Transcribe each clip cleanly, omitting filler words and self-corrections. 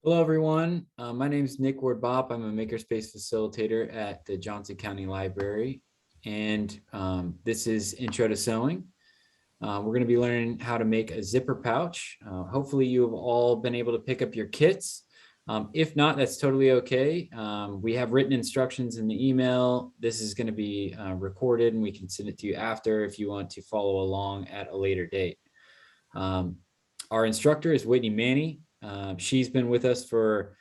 Hello, everyone. My name is Nick Ward-Bopp. I'm a Makerspace facilitator at the Johnson County Library, and this is Intro to Sewing. We're going to be learning how to make a zipper pouch. Hopefully, you have all been able to pick up your kits. If not, that's totally okay. We have written instructions in the email. This is going to be recorded, and we can send it to you after if you want to follow along at a later date. Our instructor is Whitney Manney. She's been with us for,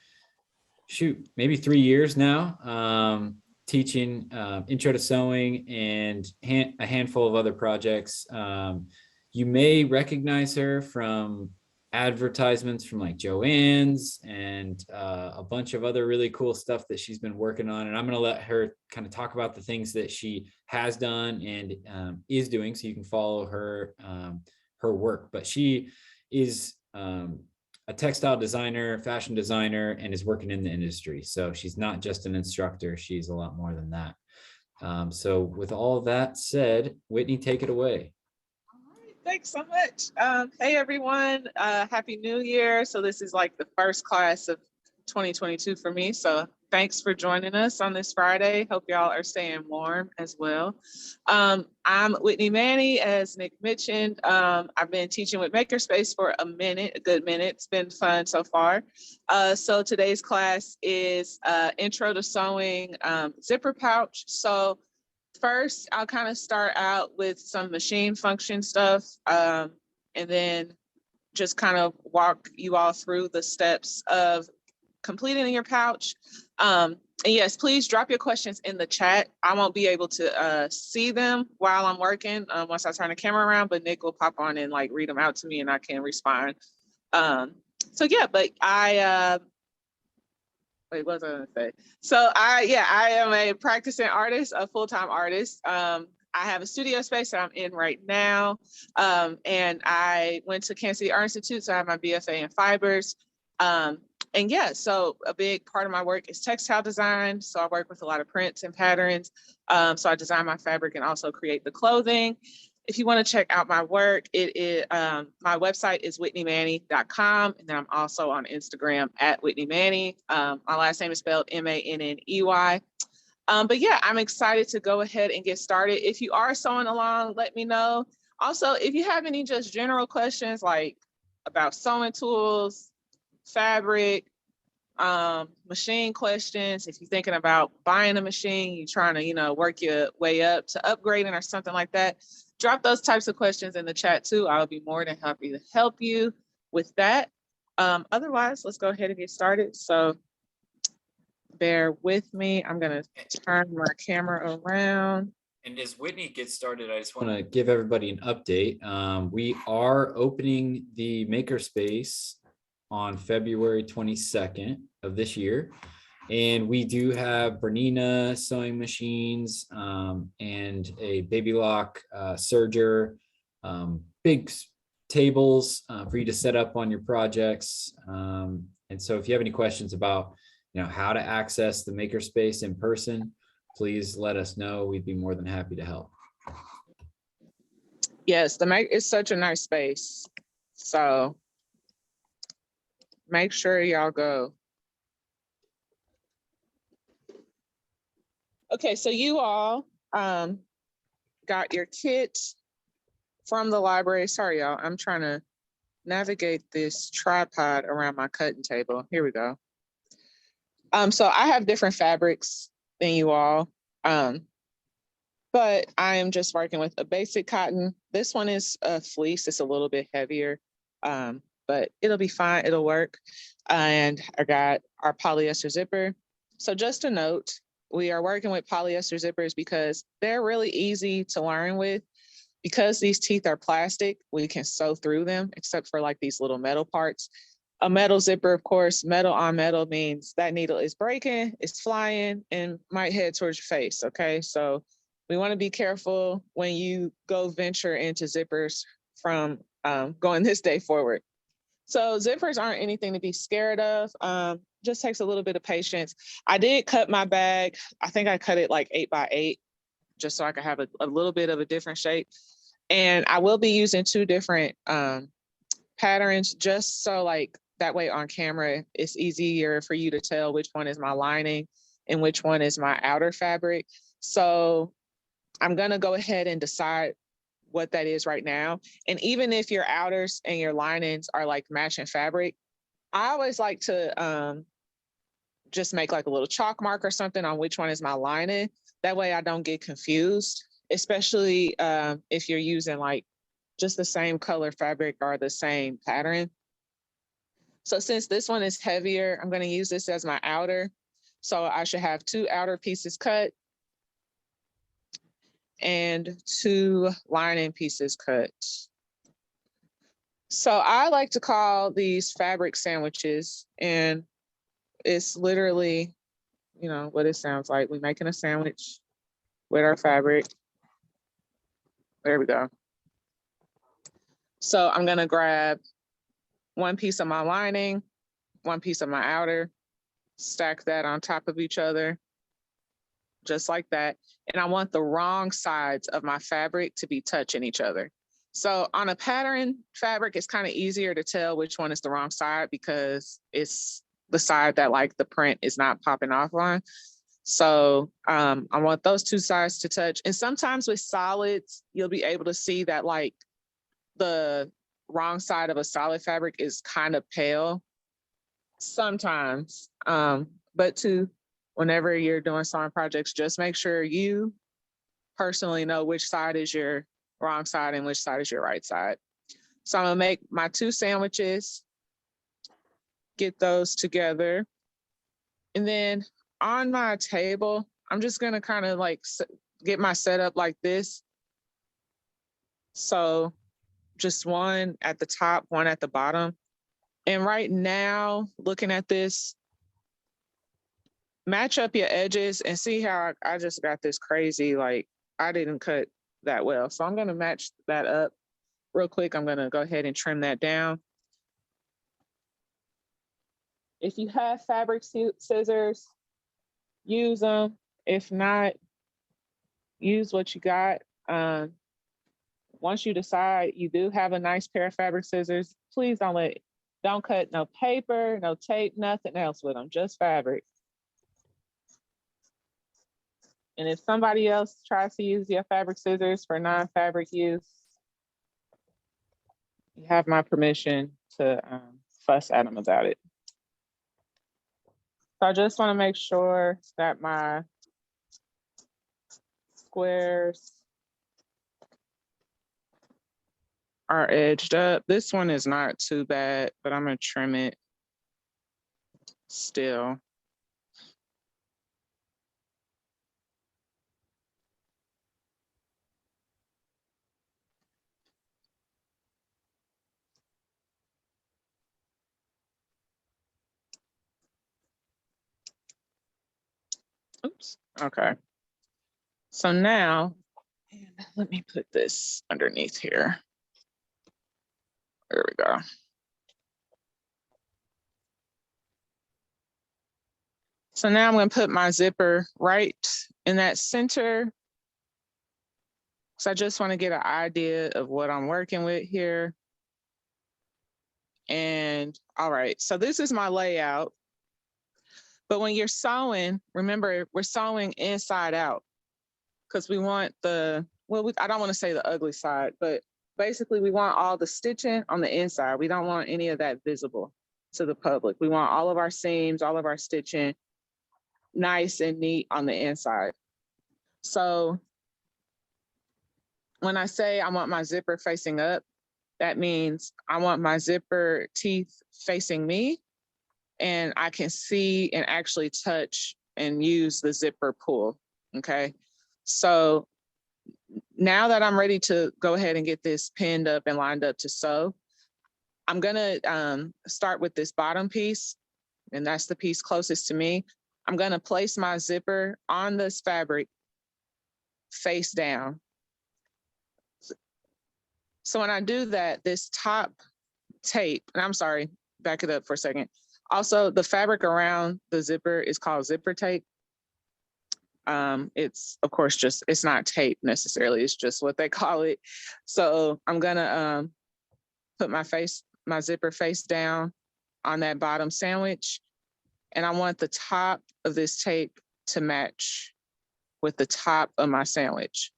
maybe 3 years now, teaching Intro to Sewing and a handful of other projects. You may recognize her from advertisements from like Joann's and a bunch of other really cool stuff that she's been working on. And I'm going to let her kind of talk about the things that she has done and is doing, so you can follow her work. But she is a textile designer, fashion designer, and is working in the industry. So she's not just an instructor, she's a lot more than that. So with all that said, Whitney, take it away. All right, thanks so much. Hey everyone, Happy New Year. So this is like the first class of 2022 for me. So thanks for joining us on this Friday. Hope y'all are staying warm as well. I'm Whitney Manney, as Nick mentioned. I've been teaching with Makerspace for a good minute. It's been fun so far. So today's class is Intro to Sewing zipper pouch. So first, I'll kind of start out with some machine function stuff, and then just kind of walk you all through the steps of completing your pouch. And yes, please drop your questions in the chat. I won't be able to see them while I'm working once I turn the camera around, but Nick will pop on and like read them out to me and I can respond. So yeah, but wait, what was I gonna say? So I am a practicing artist, a full-time artist. I have a studio space that I'm in right now. And I went to Kansas City Art Institute, so I have my BFA in fibers. And yeah, so a big part of my work is textile design. So I work with a lot of prints and patterns. So I design my fabric and also create the clothing. If you want to check out my work, my website is whitneymanney.com. And then I'm also on Instagram at Whitney Manney. My last name is spelled Manney. But yeah, I'm excited to go ahead and get started. If you are sewing along, let me know. Also, if you have any just general questions like about sewing tools, fabric, machine questions, if you're thinking about buying a machine, you're trying to, work your way up to upgrading or something like that, drop those types of questions in the chat too. I'll be more than happy to help you with that. Otherwise, let's go ahead and get started. So bear with me. I'm going to turn my camera around. And as Whitney gets started, I just want to give everybody an update. We are opening the Makerspace on February 22nd of this year. And we do have Bernina sewing machines and a baby lock serger, big tables for you to set up on your projects. And so if you have any questions about how to access the Makerspace in person, please let us know. We'd be more than happy to help. Yes, the Make is such a nice space. So make sure y'all go. Okay, so you all got your kit from the library. Sorry, y'all, I'm trying to navigate this tripod around my cutting table. Here we go. So I have different fabrics than you all, but I am just working with a basic cotton. This one is a fleece. It's a little bit heavier, but it'll be fine. It'll work. And I got our polyester zipper. So just a note, we are working with polyester zippers because they're really easy to learn with. Because these teeth are plastic, we can sew through them, except for like these little metal parts. A metal zipper, of course, metal on metal means that needle is breaking, it's flying, and might head towards your face, okay? So we wanna be careful when you go venture into zippers from going this day forward. So zippers aren't anything to be scared of. Just takes a little bit of patience. I did cut my bag. I think I cut it like 8 by 8, just so I could have a little bit of a different shape. And I will be using 2 different patterns, just so like That way on camera, it's easier for you to tell which one is my lining and which one is my outer fabric. So I'm gonna go ahead and decide what that is right now. And even if your outers and your linings are like matching fabric, I always like to just make like a little chalk mark or something on which one is my lining. That way I don't get confused, especially if you're using like just the same color fabric or the same pattern. So since this one is heavier, I'm going to use this as my outer. So I should have 2 outer pieces cut and 2 lining pieces cut. So I like to call these fabric sandwiches, and it's literally, you know, what it sounds like. We're making a sandwich with our fabric. There we go. So I'm going to grab 1 piece of my lining, 1 piece of my outer, stack that on top of each other, just like that. And I want the wrong sides of my fabric to be touching each other. So on a pattern fabric, it's kind of easier to tell which one is the wrong side because it's the side that like the print is not popping off on. So I want those 2 sides to touch. And sometimes with solids, you'll be able to see that like the wrong side of a solid fabric is kind of pale sometimes. But whenever you're doing sewing projects, just make sure you personally know which side is your wrong side and which side is your right side. So I'm gonna make my 2 sandwiches, get those together. And then on my table, I'm just gonna kind of like get my setup like this. So just 1 at the top, 1 at the bottom. And right now, looking at this, match up your edges and see how I just got this crazy, like I didn't cut that well. So I'm gonna match that up real quick. I'm gonna go ahead and trim that down. If you have fabric scissors, use them. If not, use what you got. Once you decide you do have a nice pair of fabric scissors, please don't cut no paper, no tape, nothing else with them, just fabric. And if somebody else tries to use your fabric scissors for non-fabric use, you have my permission to fuss at them about it. So I just want to make sure that my squares are edged up. This one is not too bad, but I'm gonna trim it still. Oops, okay. So now, let me put this underneath here. There we go. So now I'm going to put my zipper right in that center. So I just want to get an idea of what I'm working with here. And all right, so this is my layout. But when you're sewing, remember, we're sewing inside out because we want the, well, I don't want to say the ugly side, but basically we want all the stitching on the inside. We don't want any of that visible to the public. We want all of our seams, all of our stitching nice and neat on the inside. So when I say I want my zipper facing up, that means I want my zipper teeth facing me, and I can see and actually touch and use the zipper pull, okay? So now that I'm ready to go ahead and get this pinned up and lined up to sew, I'm gonna start with this bottom piece, and that's the piece closest to me. I'm gonna place my zipper on this fabric face down. So when I do that, this top tape, and I'm sorry, back it up for a second. Also, the fabric around the zipper is called zipper tape. It's of course just, it's not tape necessarily, it's just what they call it. So I'm gonna put my zipper face down, on that bottom sandwich. And I want the top of this tape to match with the top of my sandwich.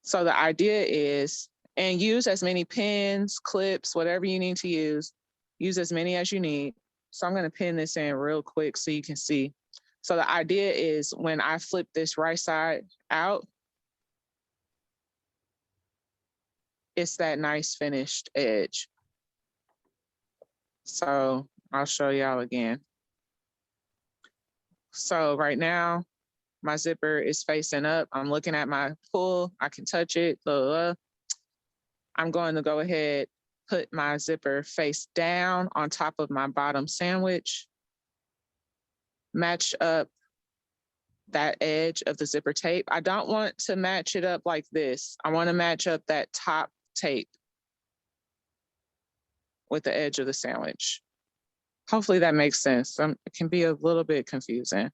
So the idea is, and use as many pins, clips, whatever you need to use as many as you need. So I'm gonna pin this in real quick so you can see. So the idea is when I flip this right side out, it's that nice finished edge. So I'll show y'all again. So right now, my zipper is facing up. I'm looking at my pull. I can touch it. I'm going to go ahead, put my zipper face down on top of my bottom sandwich, match up that edge of the zipper tape. I don't want to match it up like this. I want to match up that top tape with the edge of the sandwich. Hopefully that makes sense. It can be a little bit confusing.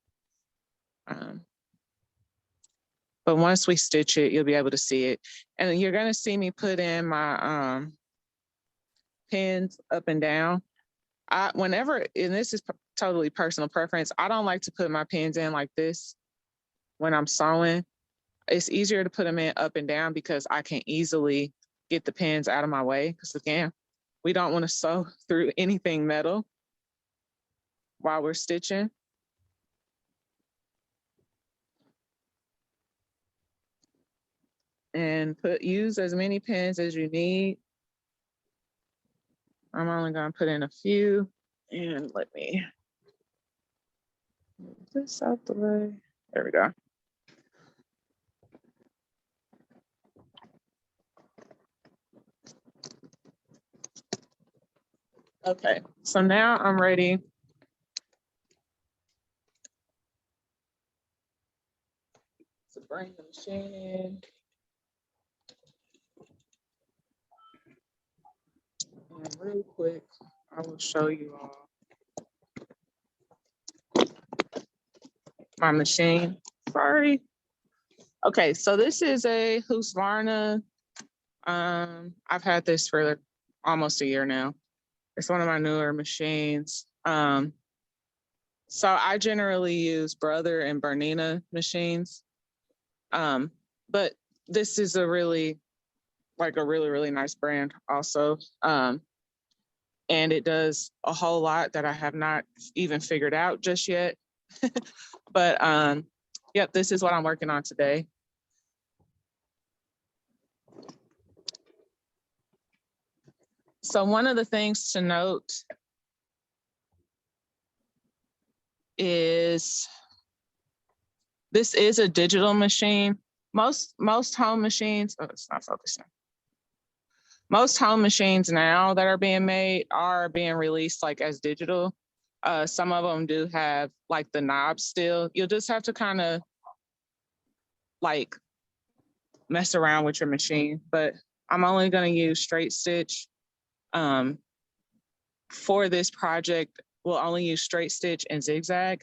But once we stitch it, you'll be able to see it. And you're gonna see me put in my pins up and down. Whenever, and this is totally personal preference, I don't like to put my pins in like this when I'm sewing. It's easier to put them in up and down because I can easily get the pins out of my way. Because again, we don't want to sew through anything metal while we're stitching. And use as many pins as you need. I'm only gonna put in a few, and let me move this out the way. There we go. Okay, so now I'm ready to bring the machine in. And real quick, I will show you all my machine. Sorry. Okay, so this is a Husqvarna. I've had this for almost a year now. It's one of my newer machines. So I generally use Brother and Bernina machines. But this is a really nice brand also. And it does a whole lot that I have not even figured out just yet. But yep, this is what I'm working on today. So one of the things to note is this is a digital machine. Most home machines, oh, it's not focusing. Most home machines now that are being made are being released like as digital. Some of them do have like the knobs still. You'll just have to kind of like mess around with your machine, but I'm only going to use straight stitch. For this project, we'll only use straight stitch and zigzag.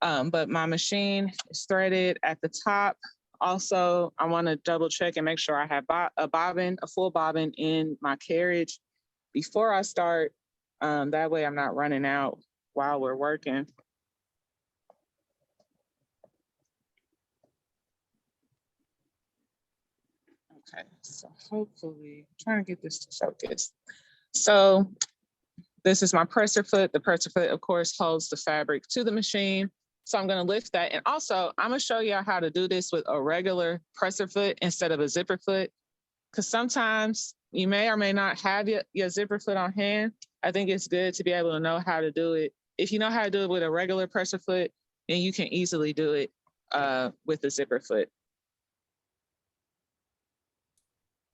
But my machine is threaded at the top. Also, I want to double check and make sure I have a full bobbin in my carriage before I start. That way I'm not running out while we're working. Okay, so hopefully, I'm trying to get this to focus. So this is my presser foot. The presser foot, of course, holds the fabric to the machine. So I'm going to lift that. And also, I'm going to show you how to do this with a regular presser foot instead of a zipper foot. Because sometimes you may or may not have your zipper foot on hand. I think it's good to be able to know how to do it. If you know how to do it with a regular presser foot, then you can easily do it with the zipper foot.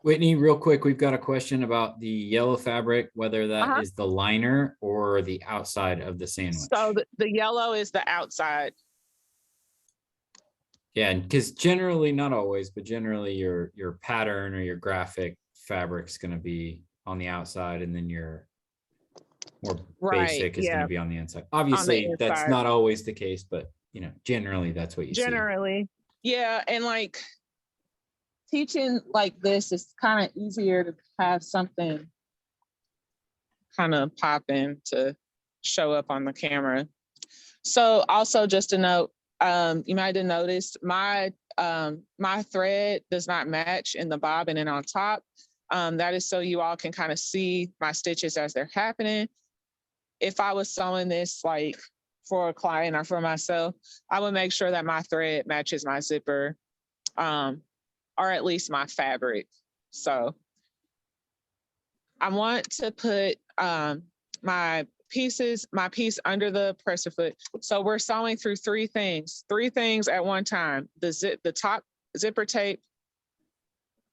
Whitney, real quick, we've got a question about the yellow fabric, whether that is the liner or the outside of the sandwich. So the yellow is the outside. Yeah, because generally, not always, but generally your pattern or your graphic fabric's going to be on the outside, and then your more basic is going to be on the inside. Obviously, that's not always the case, but you know, generally that's what you see. Generally, yeah, and like teaching like this is kind of easier to have something kind of popping to show up on the camera. So also just a note, you might have noticed my thread does not match in the bobbin and on top. That is so you all can kind of see my stitches as they're happening. If I was sewing this like for a client or for myself, I would make sure that my thread matches my zipper, or at least my fabric. So I want to put my piece under the presser foot. So we're sewing through three things at one time: the top zipper tape,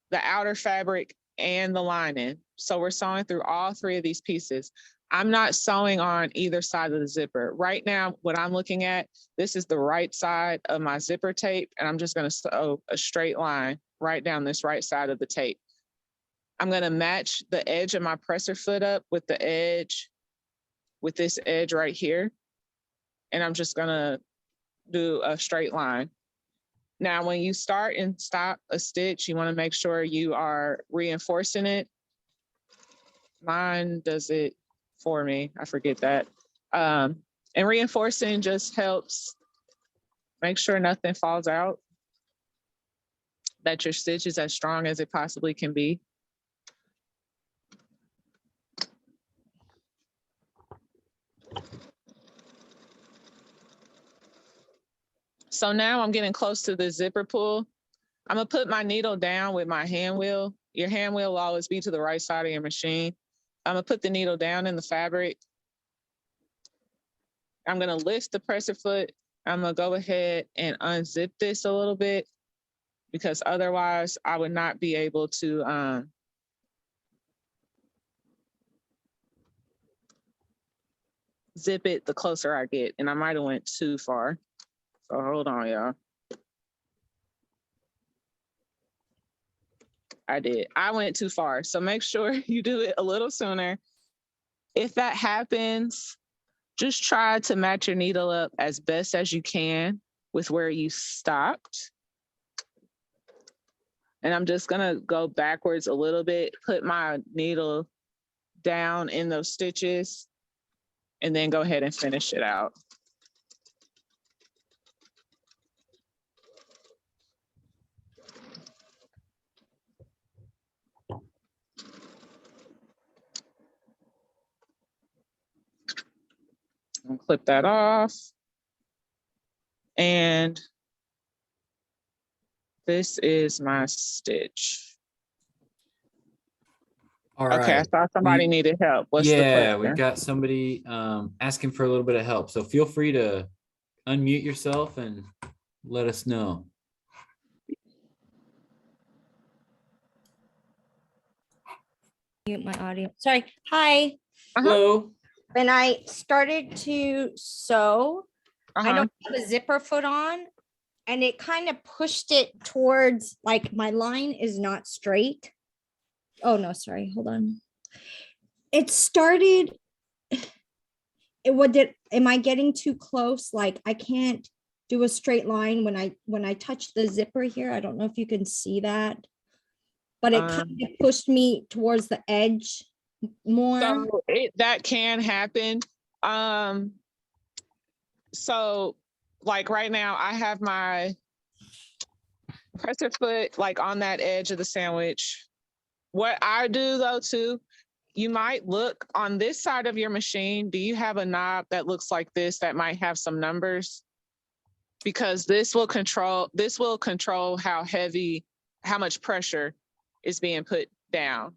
the outer fabric, and the lining. So we're sewing through all three of these pieces. I'm not sewing on either side of the zipper. Right now, what I'm looking at, this is the right side of my zipper tape, and I'm just gonna sew a straight line right down this right side of the tape. I'm gonna match the edge of my presser foot up with the edge, with this edge right here. And I'm just gonna do a straight line. Now, when you start and stop a stitch, you wanna make sure you are reinforcing it. Mine does it for me, I forget that. And reinforcing just helps make sure nothing falls out, that your stitch is as strong as it possibly can be. So now I'm getting close to the zipper pull. I'm gonna put my needle down with my hand wheel. Your hand wheel will always be to the right side of your machine. I'm gonna put the needle down in the fabric. I'm gonna lift the presser foot. I'm gonna go ahead and unzip this a little bit, because otherwise I would not be able to zip it the closer I get, and I might have went too far. So hold on, y'all. I did. I went too far. So make sure you do it a little sooner. If that happens, just try to match your needle up as best as you can with where you stopped. And I'm just gonna go backwards a little bit, put my needle down in those stitches, and then go ahead and finish it out. And clip that off. And this is my stitch. All Okay, I right. thought somebody needed help. What's the Yeah, question? we've got somebody asking for a little bit of help. So feel free to unmute yourself and let us know. Mute my audio. Sorry. Hi. Hello. When I started to sew, I don't have a zipper foot on, and it kind of pushed it towards, like, my line is not straight. Oh no, sorry. Hold on. It started. Am I getting too close? Like, I can't do a straight line when I touch the zipper here. I don't know if you can see that, but it kind of pushed me towards the edge more. So that can happen. So like right now I have my presser foot like on that edge of the sandwich. What I do though too, you might look on this side of your machine. Do you have a knob that looks like this that might have some numbers? Because this will control how much pressure is being put down.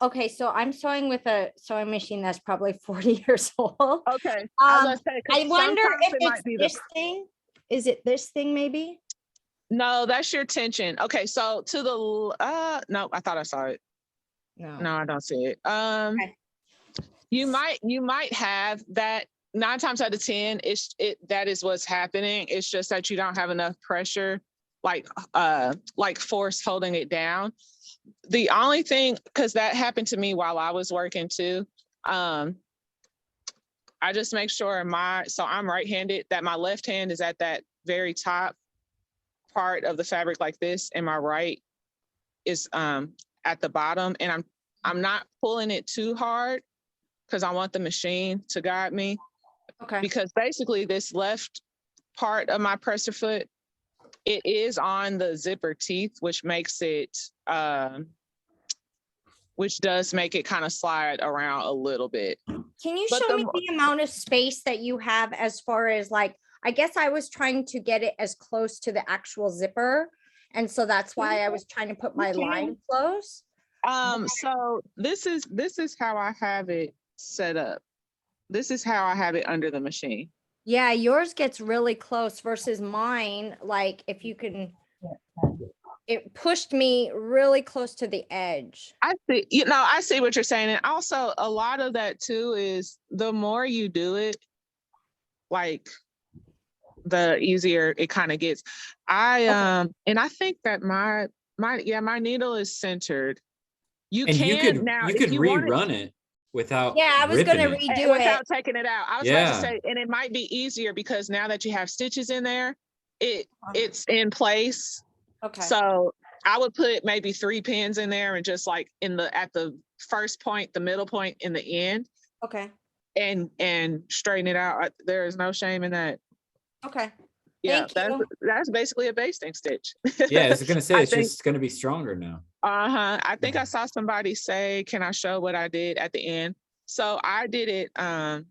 Okay, so I'm sewing with a sewing machine that's probably 40 years old. Okay. I wonder if it's this thing. Is it this thing maybe? No, that's your tension. Okay, so to the no, I thought I saw it. No, I don't see it. Okay. You might have that. 9 times out of 10, that is what's happening. It's just that you don't have enough pressure, like force holding it down. The only thing, because that happened to me while I was working too. I just make sure so I'm right-handed, that my left hand is at that very top part of the fabric like this, and my right is at the bottom, and I'm I'm not pulling it too hard because I want the machine to guide me. Okay. Because basically this left part of my presser foot, it is on the zipper teeth, which makes it, which does make it kind of slide around a little bit. Can you But show the me the amount of space that you have as far as like, I guess I was trying to get it as close to the actual zipper. And so that's why I was trying to put my line close. So this is how I have it set up. This is how I have it under the machine. Yeah, yours gets really close versus mine. Like if you can, it pushed me really close to the edge. I see, I see what you're saying. And also a lot of that too is the more you do it, like the easier it kind of gets. And I think that my needle is centered. You And can now you could rerun it without. Yeah, I was gonna ripping it. redo without it. taking it out. I was about to say, and it might be easier because now that you have stitches in there, it's in place. Okay. So I would put maybe 3 pins in there and just like at the first point, the middle point, in the end, Okay. and straighten it out. There is no shame in that. Okay. Yeah, Thank you. that's basically a basting stitch. Yeah, I was gonna say it's think- just gonna be stronger now. I think I saw somebody say, "Can I show what I did at the end?" So I did it. I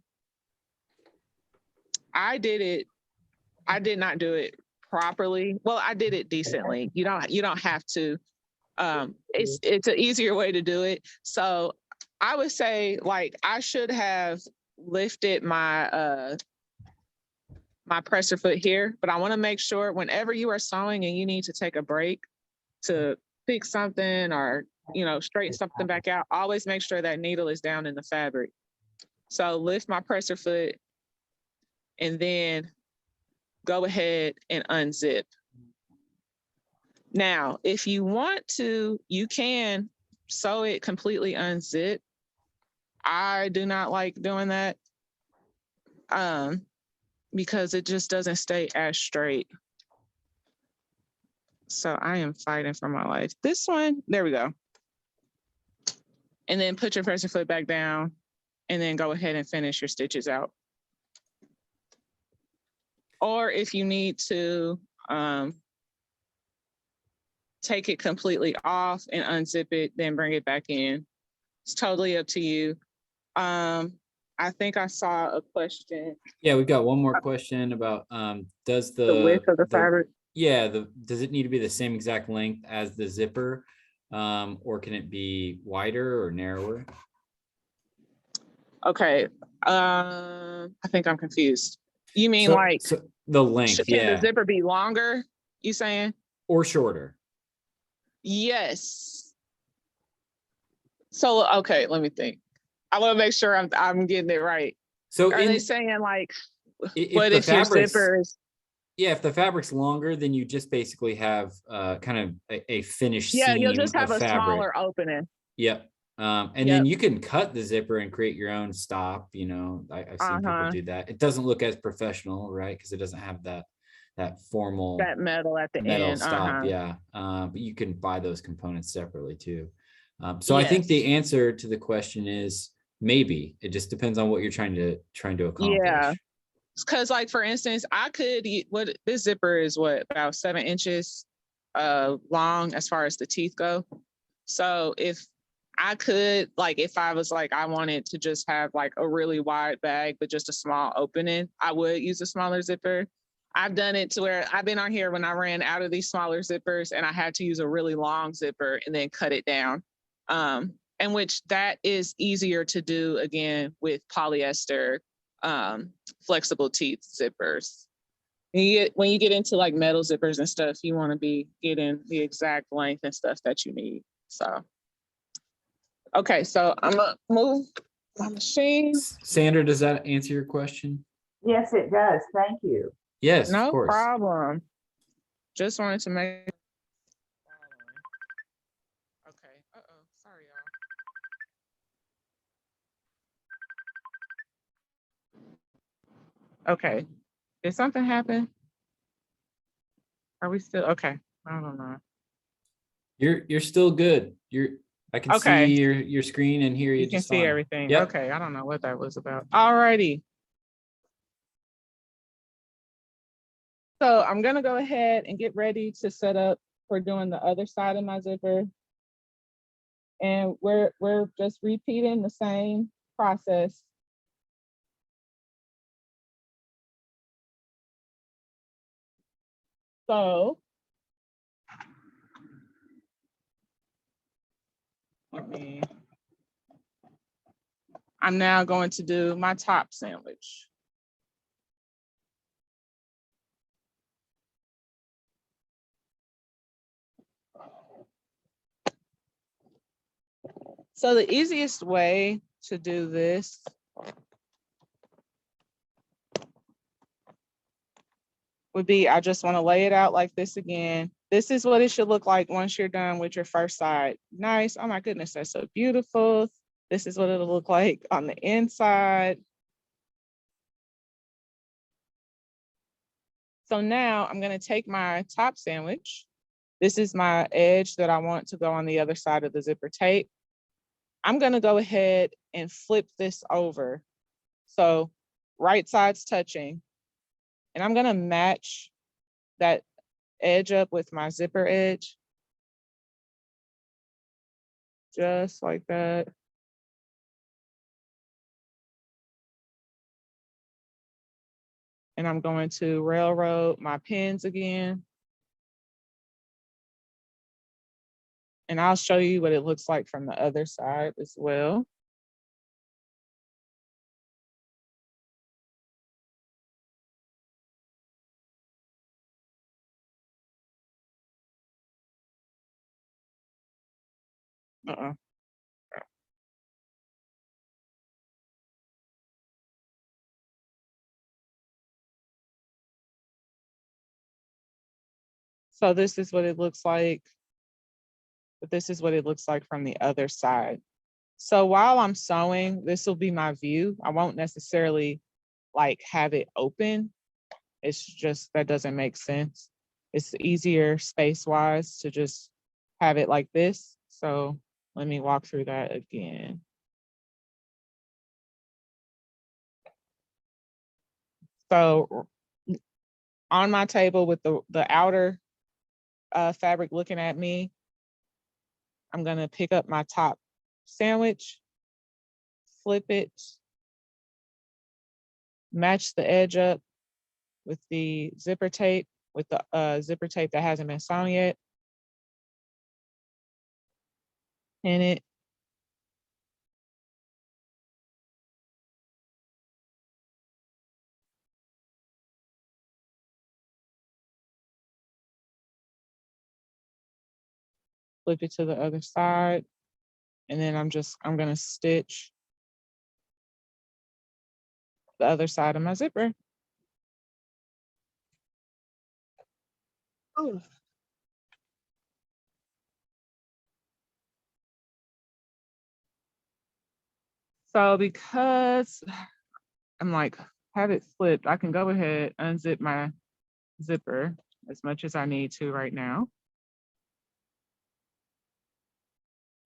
did not do it properly. Well, I did it decently. You don't have to. It's an easier way to do it. So I would say, like, I should have lifted my my presser foot here, but I want to make sure whenever you are sewing and you need to take a break to fix something or straighten something back out, always make sure that needle is down in the fabric. So lift my presser foot and then go ahead and unzip. Now, if you want to, you can sew it completely unzipped. I do not like doing that because it just doesn't stay as straight. So I am fighting for my life. This one, there we go. And then put your presser foot back down and then go ahead and finish your stitches out. Or if you need to take it completely off and unzip it, then bring it back in. It's totally up to you. I think I saw a question. Yeah, we've got one more question about does The width of the fabric. Yeah, does it need to be the same exact length as the zipper, or can it be wider or narrower? Okay, I think I'm confused. You mean So the length? Can Yeah, the zipper be longer? You saying? or shorter? Yes. So okay, let me think. I want to make sure I'm getting it right. So are they saying like, if what if your zipper is? Yeah, if the fabric's longer, then you just basically have kind of a finished seam. You'll just have a fabric. smaller opening. Yep. And then you can cut the zipper and create your own stop. I've seen people do that. It doesn't look as professional, right? Because it doesn't have that formal metal at the end. Stop. Yeah. But you can buy those components separately too. So I think the answer to the question is maybe. It just depends on what you're trying to accomplish. Yeah. Because like, for instance, I could, this zipper is about 7 inches long as far as the teeth go. So if I could, like, if I was like, I wanted to just have like a really wide bag, but just a small opening, I would use a smaller zipper. I've done it to where I've been on here when I ran out of these smaller zippers and I had to use a really long zipper and then cut it down. And which that is easier to do again with polyester flexible teeth zippers. When you get into like metal zippers and stuff, you want to be getting the exact length and stuff that you need. So, okay, so I'm gonna move my machine. Sandra, does that answer your question? Yes, it does. Thank you. Yes, No of course. problem. Just wanted to make. Okay. Sorry, y'all. Okay. Did something happen? Are we still okay? I don't know. You're still good. I can Okay. see your screen and hear you You can just see fine. everything. Yep. Okay, I don't know what that was about. All righty. So I'm gonna go ahead and get ready to set up for doing the other side of my zipper. And we're just repeating the same process. So I'm now going to do my top sandwich. So the easiest way to do this would be, I just want to lay it out like this again. This is what it should look like once you're done with your first side. Nice. Oh my goodness, that's so beautiful. This is what it'll look like on the inside. So now I'm going to take my top sandwich. This is my edge that I want to go on the other side of the zipper tape. I'm going to go ahead and flip this over. So right side's touching. And I'm going to match that edge up with my zipper edge. Just like that. And I'm going to railroad my pins again. And I'll show you what it looks like from the other side as well. So this is what it looks like, but this is what it looks like from the other side. So while I'm sewing, this will be my view. I won't necessarily like have it open. It's just, that doesn't make sense. It's easier space-wise to just have it like this. So let me walk through that again. So on my table with the outer fabric looking at me, I'm gonna pick up my top sandwich, flip it, match the edge up with the zipper tape, with the zipper tape that hasn't been sewn yet. Pin it. Flip it to the other side. And then I'm gonna stitch the other side of my zipper. Oh. So because I'm like, have it flipped, I can go ahead, unzip my zipper as much as I need to right now.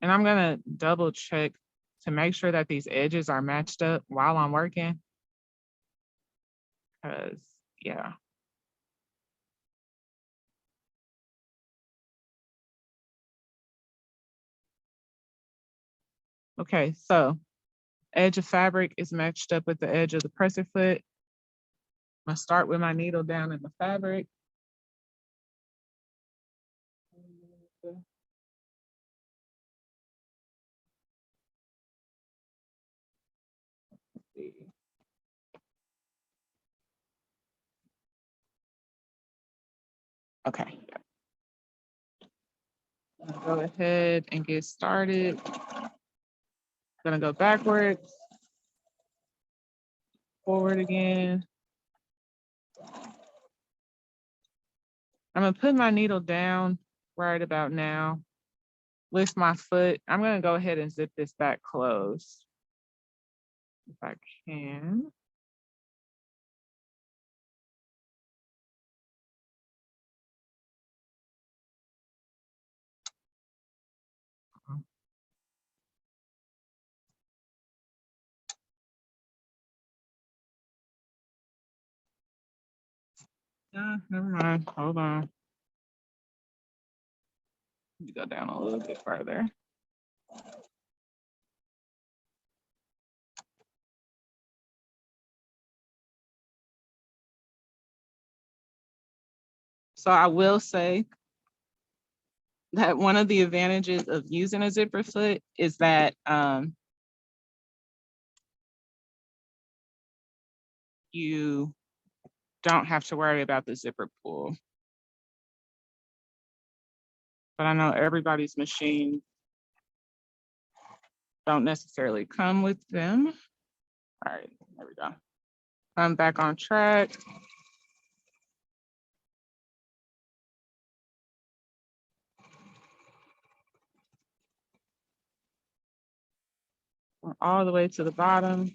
And I'm gonna double check to make sure that these edges are matched up while I'm working. Because, yeah. Okay, so edge of fabric is matched up with the edge of the presser foot. I'm gonna start with my needle down in the fabric. Okay. Go ahead and get started. Gonna go backwards, forward again. I'm gonna put my needle down right about now. Lift my foot. I'm gonna go ahead and zip this back closed if I can. Never mind. Hold on. Let me go down a little bit further. So I will say that one of the advantages of using a zipper foot is that you don't have to worry about the zipper pull. But I know everybody's machine don't necessarily come with them. All right, there we go. I'm back on track. We're all the way to the bottom.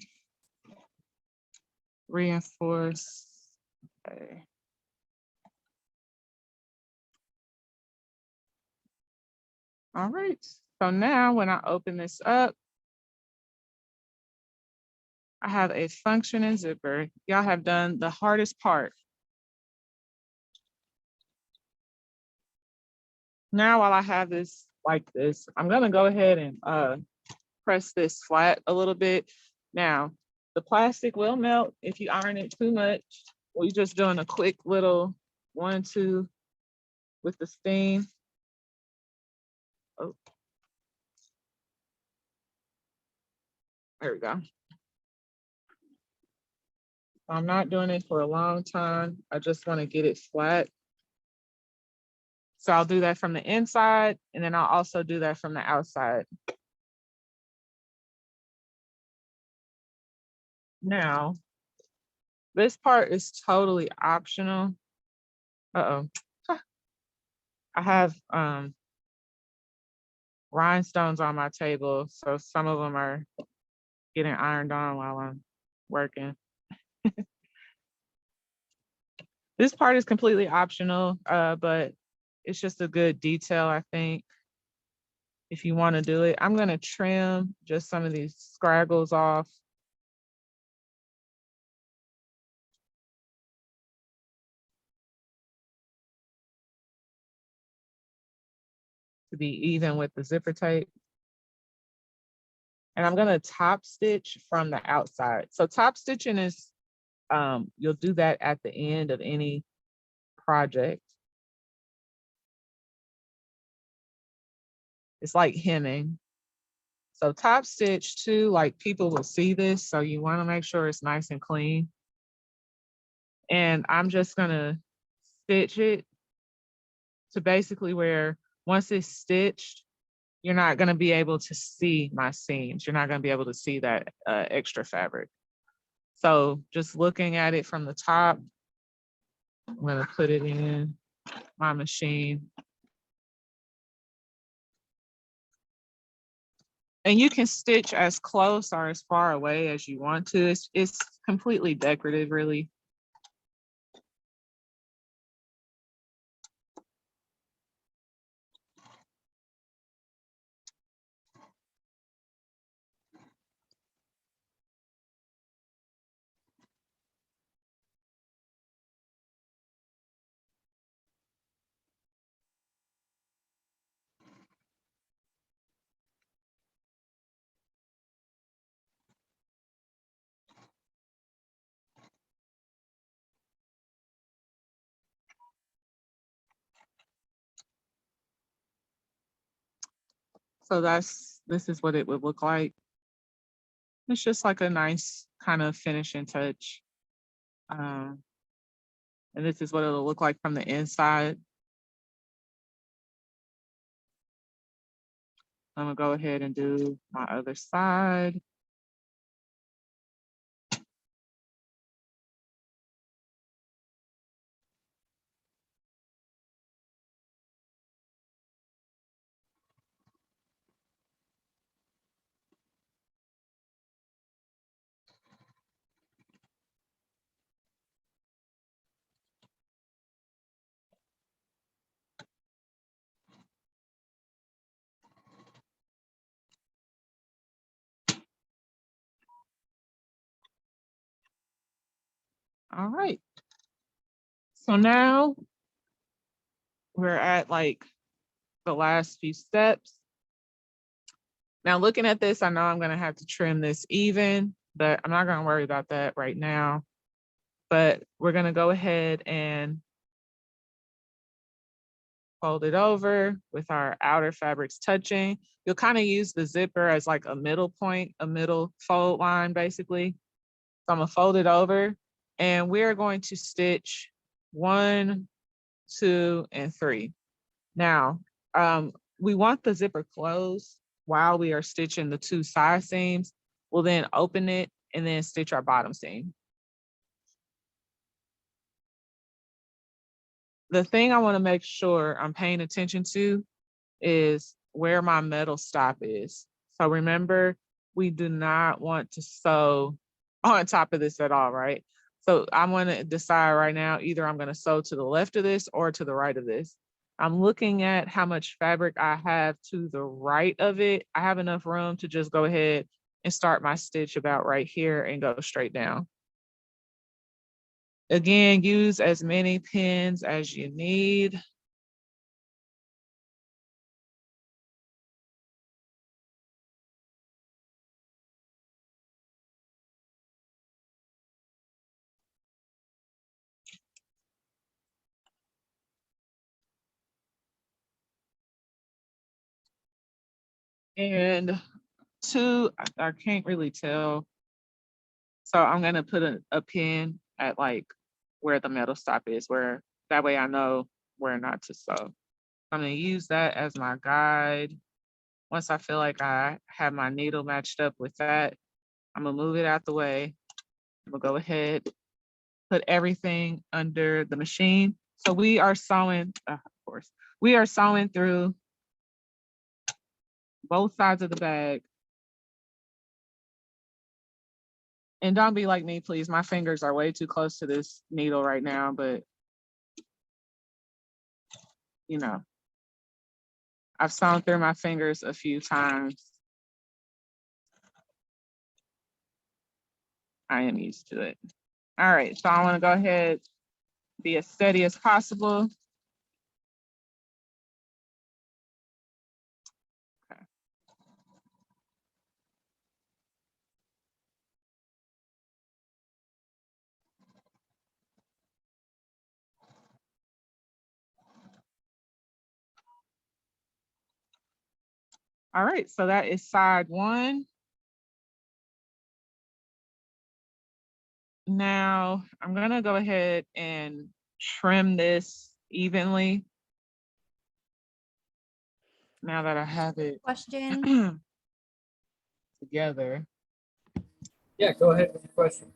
Reinforce. Okay. All right, so now when I open this up, I have a functioning zipper. Y'all have done the hardest part. Now, while I have this like this, I'm gonna go ahead and press this flat a little bit. Now, the plastic will melt if you iron it too much. We're just doing a quick little 1-2 with the steam. Oh. There we go. I'm not doing it for a long time. I just want to get it flat. So I'll do that from the inside, and then I'll also do that from the outside. Now, this part is totally optional. Uh-oh. I have rhinestones on my table, so some of them are getting ironed on while I'm working. This part is completely optional, but it's just a good detail, I think, if you want to do it. I'm going to trim just some of these scraggles off. To be even with the zipper tape. And I'm going to top stitch from the outside. So top stitching is, you'll do that at the end of any project. It's like hemming. So top stitch too, like people will see this, so you want to make sure it's nice and clean. And I'm just gonna stitch it to basically where once it's stitched, you're not gonna be able to see my seams. You're not gonna be able to see that extra fabric. So just looking at it from the top, I'm gonna put it in my machine. And you can stitch as close or as far away as you want to. It's completely decorative, really. So this is what it would look like. It's just like a nice kind of finishing touch. And this is what it'll look like from the inside. I'm gonna go ahead and do my other side. All right. So now we're at like the last few steps. Now looking at this, I know I'm gonna have to trim this even, but I'm not gonna worry about that right now. But we're gonna go ahead and fold it over with our outer fabrics touching. You'll kind of use the zipper as like a middle point, a middle fold line basically. So I'm gonna fold it over and we're going to stitch 1, 2, and 3. Now, we want the zipper closed while we are stitching the 2 side seams. We'll then open it and then stitch our bottom seam. The thing I want to make sure I'm paying attention to is where my metal stop is. So remember, we do not want to sew on top of this at all, right? So I'm going to decide right now, either I'm going to sew to the left of this or to the right of this. I'm looking at how much fabric I have to the right of it. I have enough room to just go ahead and start my stitch about right here and go straight down. Again, use as many pins as you need. And 2, I can't really tell. So I'm gonna put a pin at like where the metal stop is, where that way I know where not to sew. I'm gonna use that as my guide. Once I feel like I have my needle matched up with that, I'm gonna move it out the way. I'm gonna go ahead, put everything under the machine. So we are sewing, of course, we are sewing through both sides of the bag. And don't be like me, please. My fingers are way too close to this needle right now, but you know, I've sewn through my fingers a few times. I am used to it. All right, so I want to go ahead, be as steady as possible. Okay. All right, so that is side 1. Now I'm gonna go ahead and trim this evenly. Now that I have it Question. together. Yeah, go ahead with the question.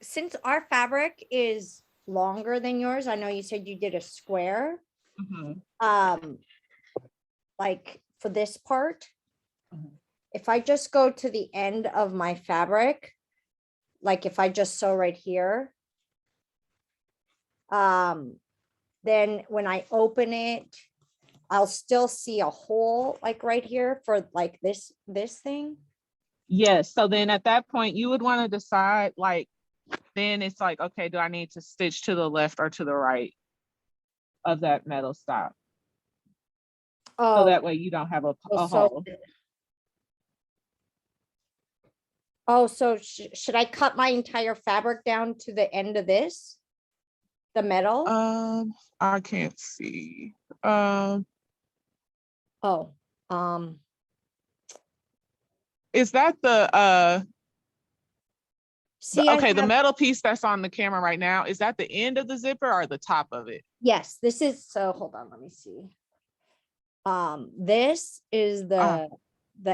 Since our fabric is longer than yours, I know you said you did a square. Like for this part, if I just go to the end of my fabric, like if I just sew right here, then when I open it, I'll still see a hole like right here for like this thing. Yes, so then at that point you would want to decide, like, then it's like, okay, do I need to stitch to the left or to the right of that metal stop? Oh, So that way you don't have a hole. Oh, so should I cut my entire fabric down to the end of this? The metal? I can't see. Is that the see, okay, the metal piece that's on the camera right now, is that the end of the zipper or the top of it? Yes, this is, so hold on, let me see. This is the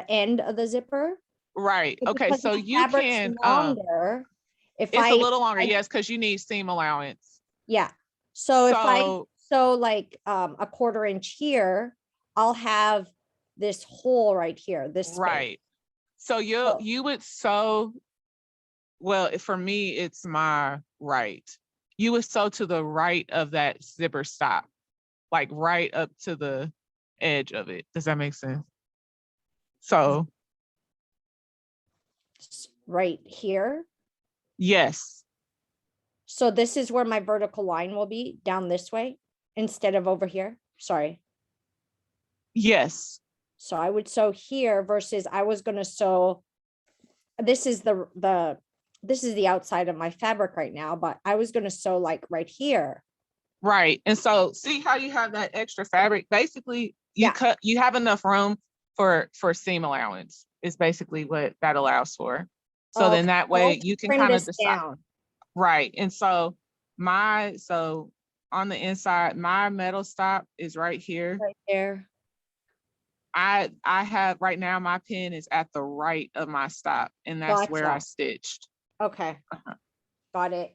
end of the zipper. Right. But okay, so you fabric's can longer. If it's a little longer, yes, because you need seam allowance. Yeah. So if I sew like a 1/4 inch here, I'll have this hole right here, this space. Right. So you would sew, well, for me, it's my right. You would sew to the right of that zipper stop, like right up to the edge of it. Does that make sense? So right here. Yes. So this is where my vertical line will be, down this way instead of over here. Sorry. Yes. So I would sew here versus I was going to sew. This is the outside of my fabric right now, but I was going to sew like right here. Right. And so see how you have that extra fabric? Basically, Yeah. you have enough room for seam allowance is basically what that allows for. So then that way you can Trim kind of this decide. down. Right. And so on the inside, my metal stop is right here. Right there. I have right now, my pin is at the right of my stop, and that's where I Gotcha. stitched. Okay. Got it.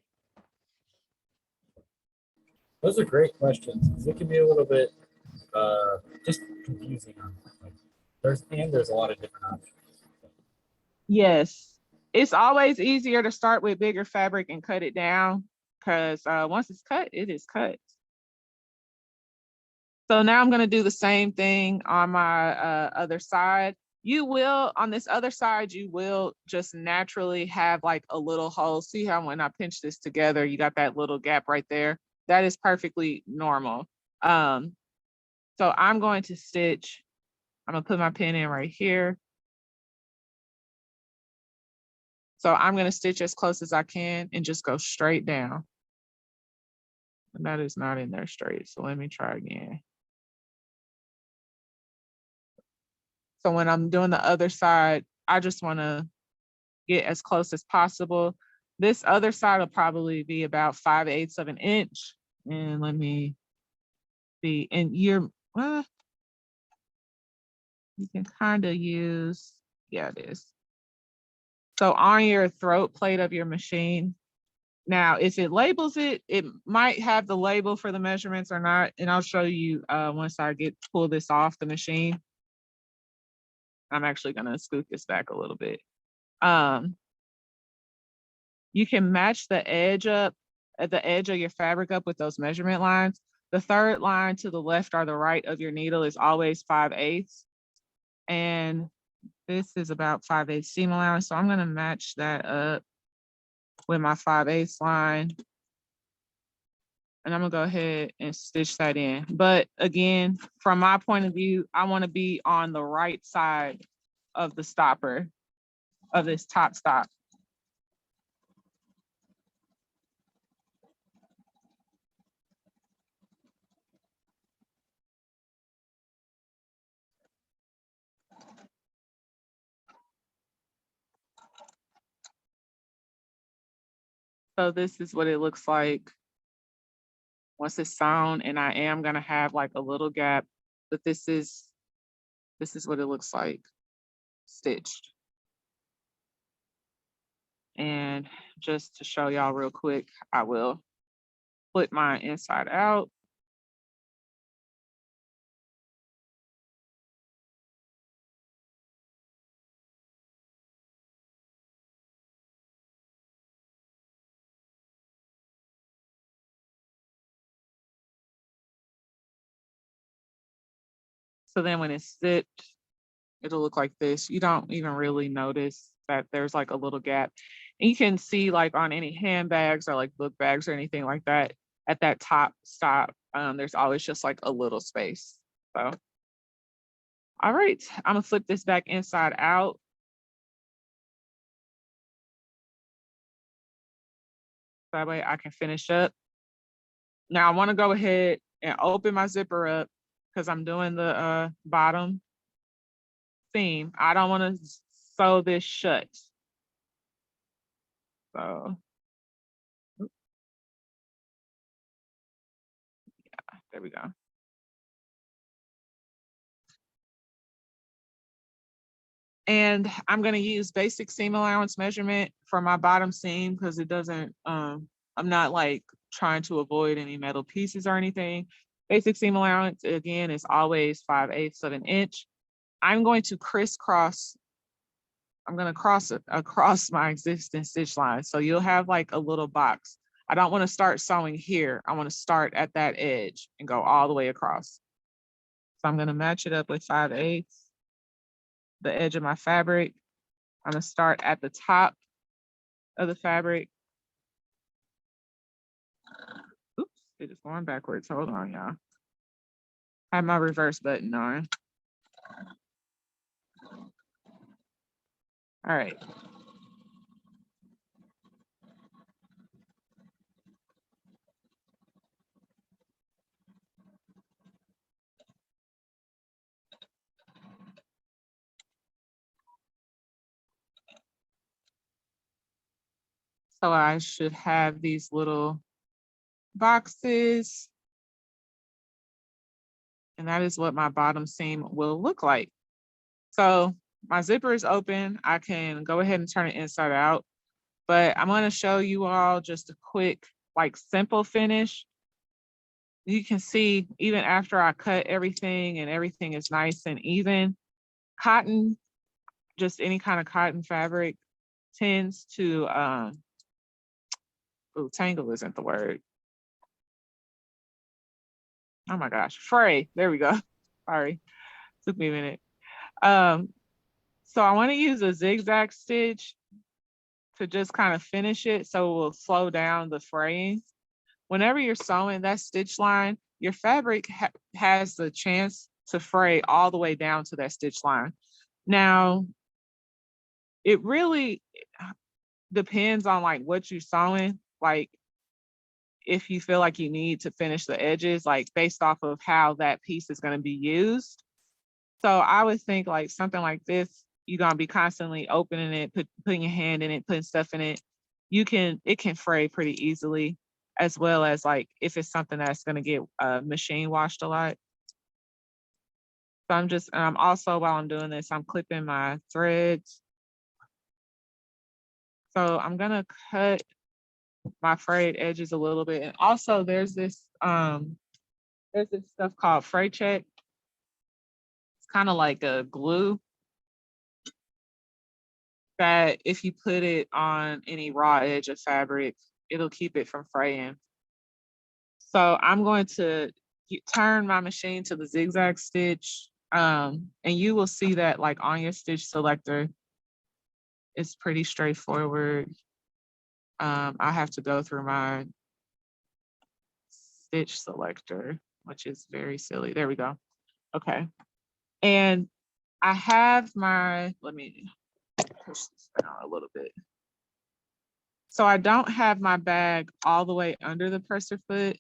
Those are great questions, because it can be a little bit just confusing. Like, there's a lot of different options. Yes. It's always easier to start with bigger fabric and cut it down, because once it's cut, it is cut. So now I'm going to do the same thing on my other side. On this other side, you will just naturally have like a little hole. See how when I pinch this together, you got that little gap right there. That is perfectly normal. So I'm going to stitch. I'm going to put my pin in right here. So I'm going to stitch as close as I can and just go straight down. And that is not in there straight. So let me try again. So when I'm doing the other side, I just want to get as close as possible. This other side will probably be about 5/8 of an inch. And let me see, and you can kind of use, yeah, it is. So on your throat plate of your machine, now if it labels it, it might have the label for the measurements or not. And I'll show you once I pull this off the machine. I'm actually gonna scoot this back a little bit. You can match the edge up at the edge of your fabric up with those measurement lines. The third line to the left or the right of your needle is always 5/8. And this is about 5/8 seam allowance. So I'm gonna match that up with my 5/8 line. And I'm gonna go ahead and stitch that in. But again, from my point of view, I wanna be on the right side of the stopper, of this top stop. So this is what it looks like once it's sewn, and I am gonna have like a little gap, but this is what it looks like stitched. And just to show y'all real quick, I will flip mine inside out. So then when it's stitched, it'll look like this. You don't even really notice that there's like a little gap. And you can see like on any handbags or like book bags or anything like that, at that top stop, there's always just like a little space. So, all right, I'm gonna flip this back inside out. That way I can finish up. Now I wanna go ahead and open my zipper up because I'm doing the bottom seam. I don't wanna sew this shut. So, yeah, there we go. And I'm gonna use basic seam allowance measurement for my bottom seam because it doesn't, I'm not like trying to avoid any metal pieces or anything. Basic seam allowance, again, is always 5/8 of an inch. I'm going to crisscross, I'm gonna cross it across my existing stitch line. So you'll have like a little box. I don't wanna start sewing here. I wanna start at that edge and go all the way across. So I'm gonna match it up with 5/8. The edge of my fabric. I'm gonna start at the top of the fabric It is going backwards. Hold on, y'all. I have my reverse button on. All right. So I should have these little boxes. And that is what my bottom seam will look like. So my zipper is open. I can go ahead and turn it inside out, but I'm going to show you all just a quick, like simple finish. You can see even after I cut everything and everything is nice and even, cotton, just any kind of cotton fabric tends to, tangle isn't the word. Oh my gosh, fray, there we go. Sorry, took me a minute. So I want to use a zigzag stitch to just kind of finish it so it will slow down the fraying. Whenever you're sewing that stitch line, your fabric has the chance to fray all the way down to that stitch line. Now, it really depends on like what you're sewing, like if you feel like you need to finish the edges, like based off of how that piece is going to be used. So I would think like something like this, you're going to be constantly opening it, putting your hand in it, putting stuff in it. It can fray pretty easily, as well as like if it's something that's going to get machine washed a lot. So I'm also, while I'm doing this, I'm clipping my threads. So I'm going to cut my frayed edges a little bit. And also there's this stuff called Fray Check. It's kind of like a glue that if you put it on any raw edge of fabric, it'll keep it from fraying. So I'm going to turn my machine to the zigzag stitch. And you will see that like on your stitch selector, it's pretty straightforward. I have to go through my stitch selector, which is very silly. There we go. Okay. And I have my, let me push this down a little bit. So I don't have my bag all the way under the presser foot.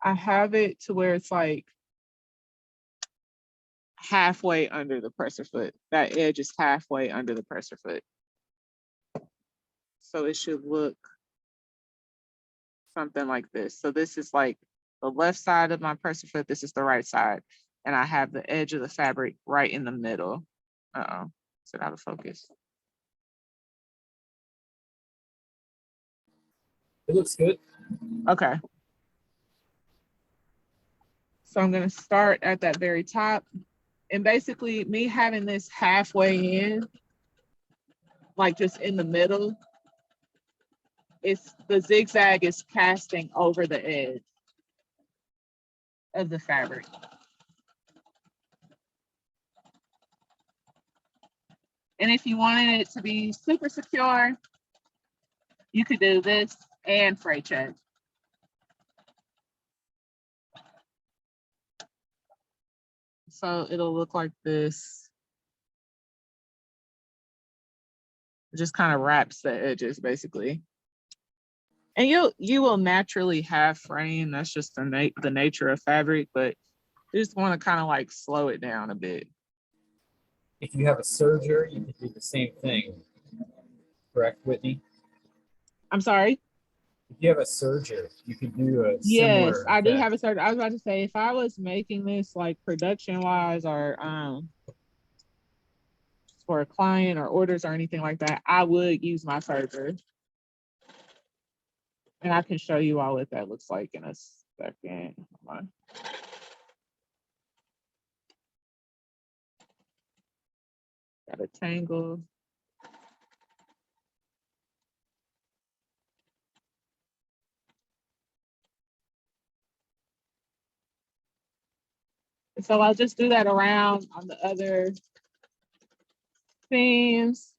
I have it to where it's like halfway under the presser foot. That edge is halfway under the presser foot. So it should look something like this. So this is like the left side of my presser foot. This is the right side. And I have the edge of the fabric right in the middle. Uh-oh, is it out of focus? It looks good. Okay. So I'm gonna start at that very top. And basically me having this halfway in, like just in the middle, the zigzag is casting over the edge of the fabric. And if you wanted it to be super secure, you could do this and Fray Check. So it'll look like this. It just kind of wraps the edges basically. And you will naturally have fraying. That's just the nature of fabric, but you just want to kind of like slow it down a bit. If you have a serger, you can do the same thing. Correct, Whitney? I'm sorry? If you have a serger, you can do a Yes, similar I do effect. have a serger. I was about to say, if I was making this like production-wise or for a client or orders or anything like that, I would use my serger. And I can show you all what that looks like in a second. Hold on. Got a tangle. So I'll just do that around on the other seams.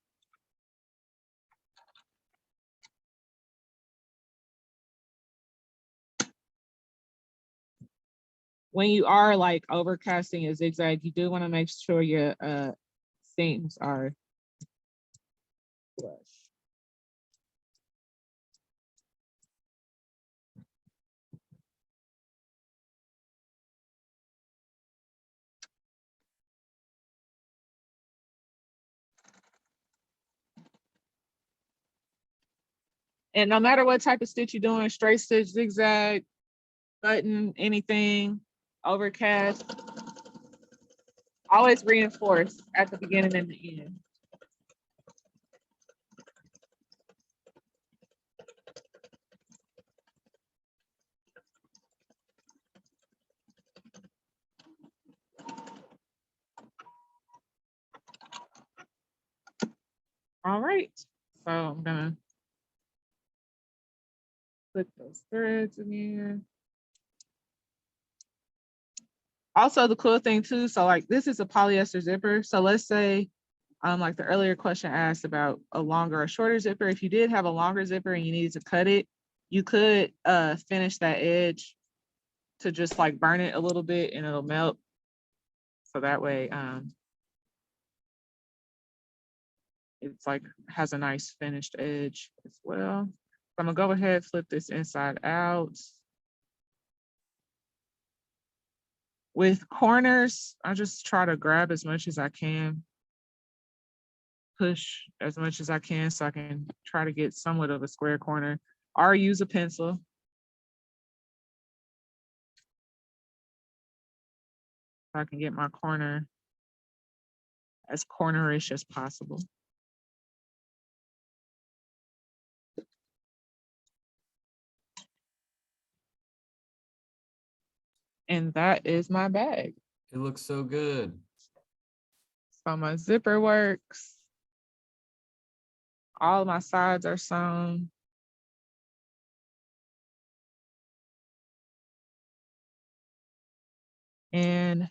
when you are like overcasting a zigzag, you do want to make sure your seams are flush. And no matter what type of stitch you're doing, straight stitch, zigzag, button, anything, overcast, always reinforce at the beginning and the end. All right, so I'm gonna put those threads in here. Also, the cool thing too, so like this is a polyester zipper. So let's say, like the earlier question asked about a longer or shorter zipper. If you did have a longer zipper and you needed to cut it, you could finish that edge to just like burn it a little bit and it'll melt. So that way, it's like has a nice finished edge as well. So I'm gonna go ahead, flip this inside out. With corners, I just try to grab as much as I can, push as much as I can so I can try to get somewhat of a square corner, or use a pencil. So I can get my corner as cornerish as possible. And that is my bag. It looks so good. So my zipper works. All my sides are sewn. And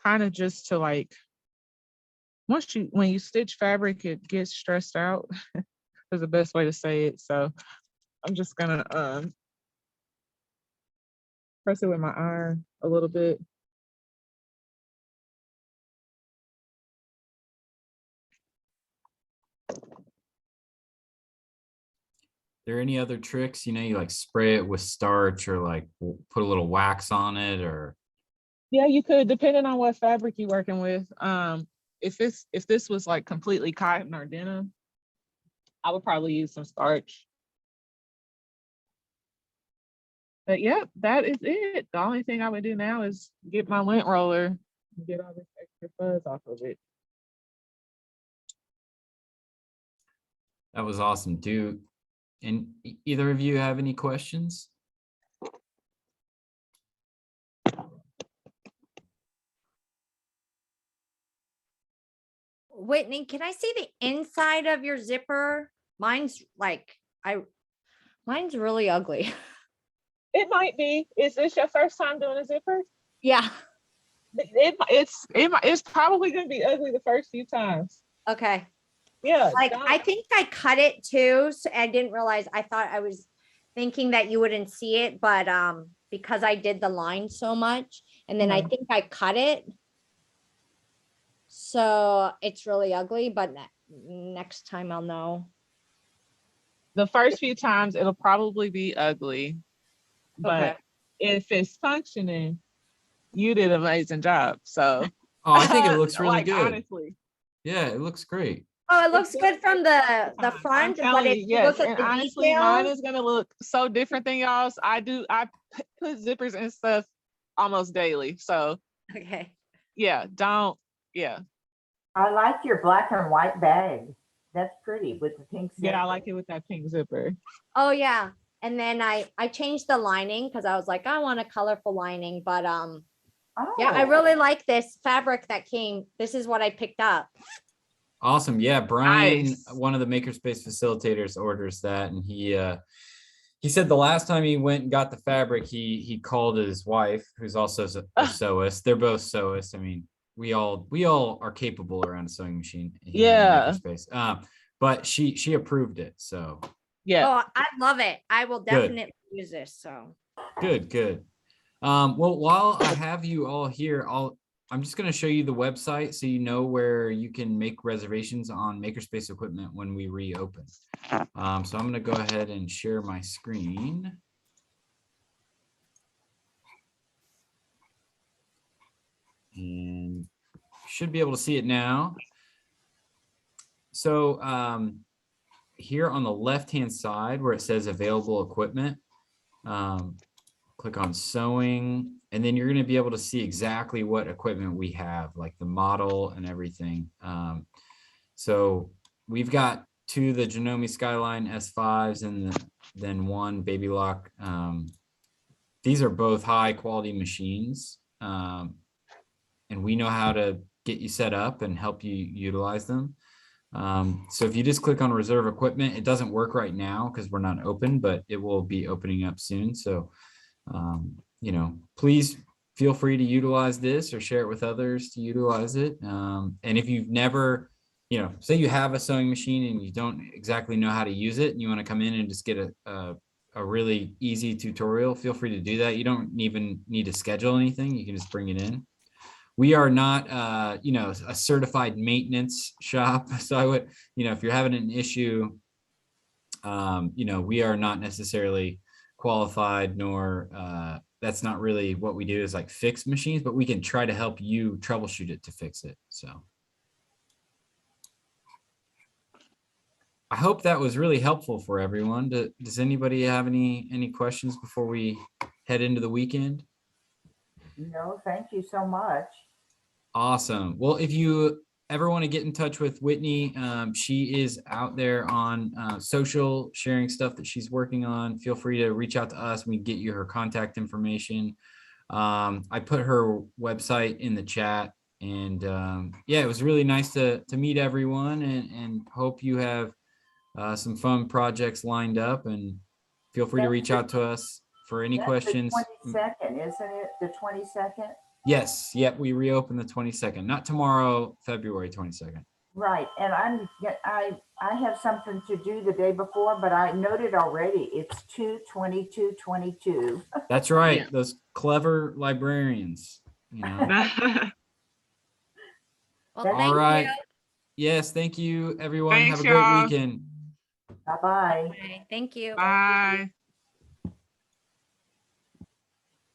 kind of just to like, when you stitch fabric, it gets stressed out is the best way to say it. So I'm just gonna press it with my iron a little bit. There any other tricks? You know, you like spray it with starch or like put a little wax on it, or Yeah, you could, depending on what fabric you're working with. If this was like completely cotton or denim, I would probably use some starch. But yeah, that is it. The only thing I would do now is get my lint roller and get all this extra fuzz off of it. that was awesome. And either of you have any questions? Whitney, can I see the inside of your zipper? Mine's really ugly. It might be. Is this your first time doing a zipper? Yeah. It's probably gonna be ugly the first few times. Okay. Yeah. Like I think I cut it too, so I didn't realize. I thought I was thinking that you wouldn't see it, but because I did the line so much, and then I think I cut it, so it's really ugly. But next time I'll know. The first few times it'll probably be ugly, but Okay. if it's functioning, you did an amazing job. So Oh, I think it looks really like, good. honestly. Yeah, it looks great. Oh, it looks good from the I'm front, but telling if you, you yes. look at And the honestly, mine details, is gonna look so different than y'all's. I put zippers and stuff almost daily. So okay. yeah, I like your black and white bag. That's pretty with the pink zipper. yeah, I like it with that pink zipper. Oh yeah. And then I changed the lining because I was like, I want a colorful lining, but yeah, I Oh, really like this fabric that came. This is what I picked up. Awesome. Yeah, Brian, Nice. one of the Makerspace facilitators, orders that, and he said the last time he went and got the fabric, he called his wife, who's also a sewist. They're both sewists. I mean, we all are capable around a sewing machine here in Yeah. Makerspace. But she approved it. So Yeah. Oh, I love it. I will definitely use this. So good. Well, while I have you all here, I'm just going to show you the website so you know where you can make reservations on MakerSpace equipment when we reopen. So I'm going to go ahead and share my screen. And you should be able to see it now. So here on the left-hand side where it says available equipment, click on sewing, and then you're going to be able to see exactly what equipment we have, like the model and everything. So we've got two, the Janome Skyline S5s and then one Baby Lock. These are both high quality machines, and we know how to get you set up and help you utilize them. So if you just click on reserve equipment, it doesn't work right now because we're not open, but it will be opening up soon. So you know, please feel free to utilize this or share it with others to utilize it. And if you've never, you know, say you have a sewing machine and you don't exactly know how to use it and you want to come in and just get a really easy tutorial, feel free to do that. You don't even need to schedule anything. You can just bring it in. We are not, you know, a certified maintenance shop. So I would, you know, if you're having an issue, you know, we are not necessarily qualified, nor that's not really what we do, is like fix machines, but we can try to help you troubleshoot it to fix it. So I hope that was really helpful for everyone. Does anybody have any questions before we head into the weekend? No, thank you so much. Awesome. Well, if you ever want to get in touch with Whitney, she is out there on social, sharing stuff that she's working on. Feel free to reach out to us. We get you her contact information. I put her website in the chat, and yeah, it was really nice to meet everyone, and hope you have some fun projects lined up, and feel free to reach out to us for any questions. The 22nd, isn't it? The 22nd? Yes. Yep. We reopen the 22nd, not tomorrow, February 22nd. Right. And I have something to do the day before, but I noted already it's 2/22/22. That's right. Yeah. Those clever librarians, you know. Well, All thank right. you. Yes. Thank you, everyone. Thanks, Have a great y'all. weekend. Bye-bye. Okay, thank you. Bye.